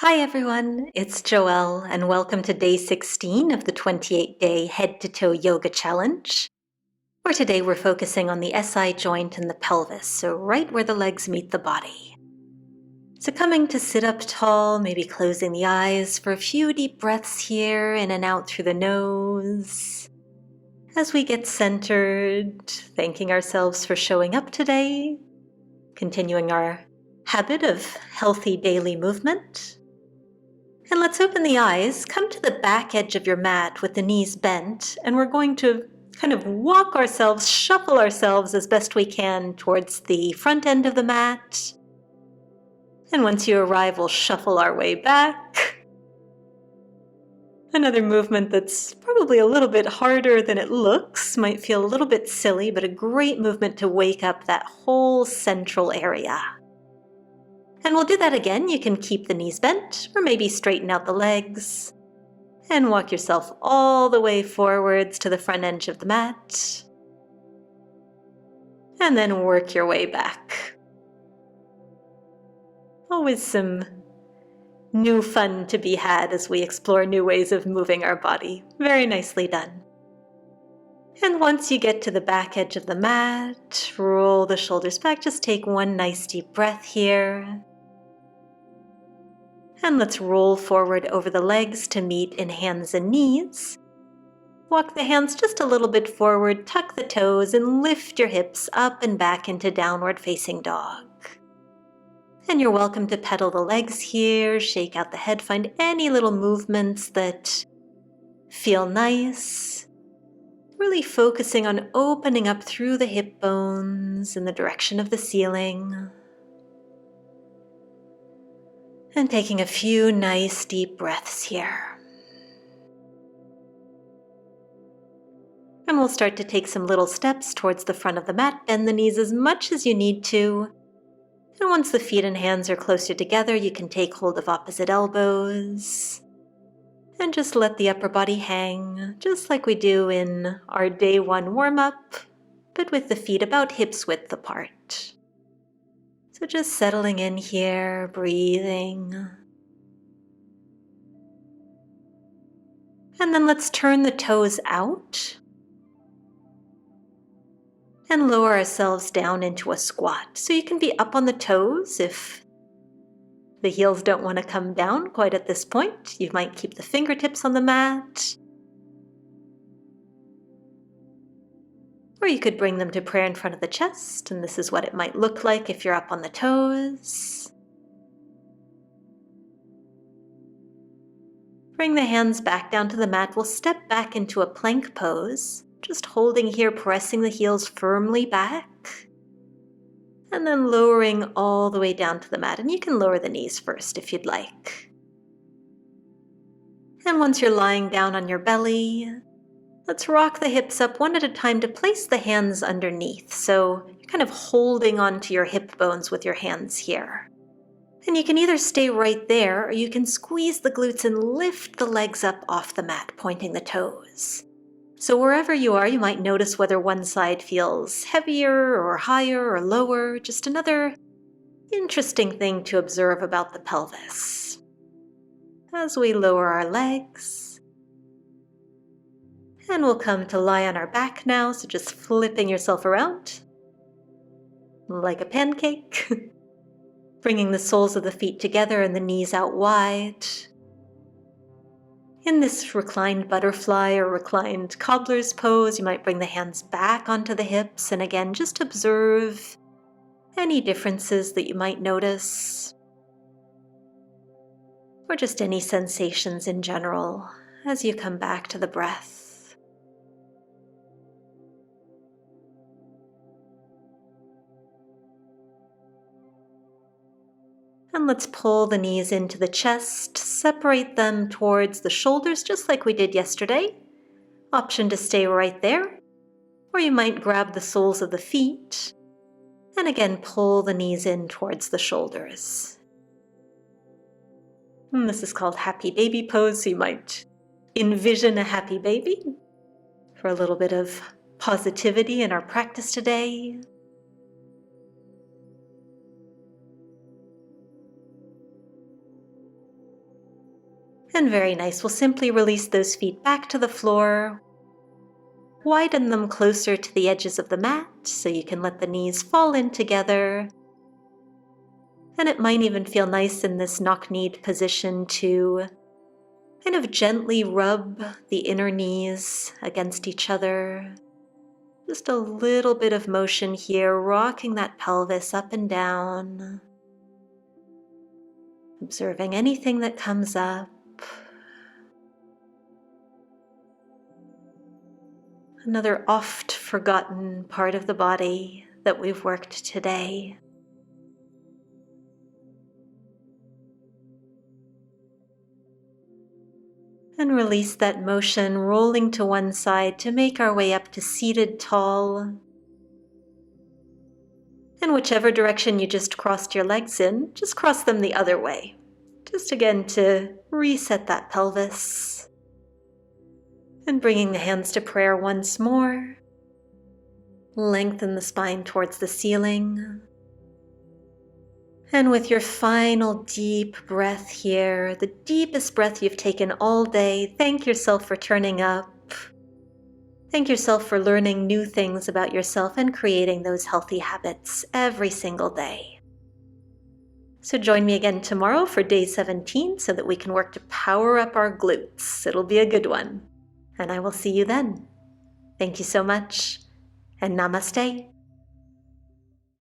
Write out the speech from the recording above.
Hi everyone, it's Joelle and welcome to day 16 of the 28-day Head to Toe Yoga Challenge, where today we're focusing on the SI joint and the pelvis, so right where the legs meet the body. So coming to sit up tall, maybe closing the eyes for a few deep breaths here, in and out through the nose. As we get centered, thanking ourselves for showing up today, continuing our habit of healthy daily movement. And let's open the eyes, come to the back edge of your mat with the knees bent, and we're going to kind of walk ourselves, shuffle ourselves as best we can towards the front end of the mat. And once you arrive, we'll shuffle our way back. Another movement that's probably a little bit harder than it looks, might feel a little bit silly, but a great movement to wake up that whole central area. And we'll do that again. You can keep the knees bent or maybe straighten out the legs and walk yourself all the way forwards to the front edge of the mat. And then work your way back. Always some new fun to be had as we explore new ways of moving our body. Very nicely done. And once you get to the back edge of the mat, roll the shoulders back. Just take one nice deep breath here. And let's roll forward over the legs to meet in hands and knees. Walk the hands just a little bit forward, tuck the toes, and lift your hips up and back into downward facing dog. And you're welcome to pedal the legs here, shake out the head, find any little movements that feel nice. Really focusing on opening up through the hip bones in the direction of the ceiling. And taking a few nice deep breaths here. And we'll start to take some little steps towards the front of the mat. Bend the knees as much as you need to. And once the feet and hands are closer together, you can take hold of opposite elbows. And just let the upper body hang, just like we do in our day one warm-up, but with the feet about hips width apart. So just settling in here, breathing. And then let's turn the toes out and lower ourselves down into a squat. So you can be up on the toes if the heels don't want to come down quite at this point. You might keep the fingertips on the mat. Or you could bring them to prayer in front of the chest, and this is what it might look like if you're up on the toes. Bring the hands back down to the mat. We'll step back into a plank pose, just holding here, pressing the heels firmly back, and then lowering all the way down to the mat. And you can lower the knees first if you'd like. And once you're lying down on your belly, let's rock the hips up one at a time to place the hands underneath. So you're kind of holding onto your hip bones with your hands here. And you can either stay right there or you can squeeze the glutes and lift the legs up off the mat, pointing the toes. So wherever you are, you might notice whether one side feels heavier or higher or lower. Just another interesting thing to observe about the pelvis. As we lower our legs. And we'll come to lie on our back now, so just flipping yourself around like a pancake. Bringing the soles of the feet together and the knees out wide. In this reclined butterfly or reclined cobbler's pose, you might bring the hands back onto the hips, and again, just observe any differences that you might notice, or just any sensations in general as you come back to the breath. And let's pull the knees into the chest, separate them towards the shoulders just like we did yesterday. Option to stay right there, or you might grab the soles of the feet and again pull the knees in towards the shoulders. And this is called happy baby pose, so you might envision a happy baby for a little bit of positivity in our practice today. And very nice. We'll simply release those feet back to the floor. Widen them closer to the edges of the mat so you can let the knees fall in together. And it might even feel nice in this knock-kneed position to kind of gently rub the inner knees against each other. Just a little bit of motion here, rocking that pelvis up and down. Observing anything that comes up. Another oft forgotten part of the body that we've worked today. And release that motion, rolling to one side to make our way up to seated tall. And whichever direction you just crossed your legs in, just cross them the other way. Just again to reset that pelvis. And bringing the hands to prayer once more. Lengthen the spine towards the ceiling. And with your final deep breath here, the deepest breath you've taken all day, thank yourself for turning up. Thank yourself for learning new things about yourself and creating those healthy habits every single day. So join me again tomorrow for day 17 so that we can work to power up our glutes. It'll be a good one. And I will see you then. Thank you so much, and namaste.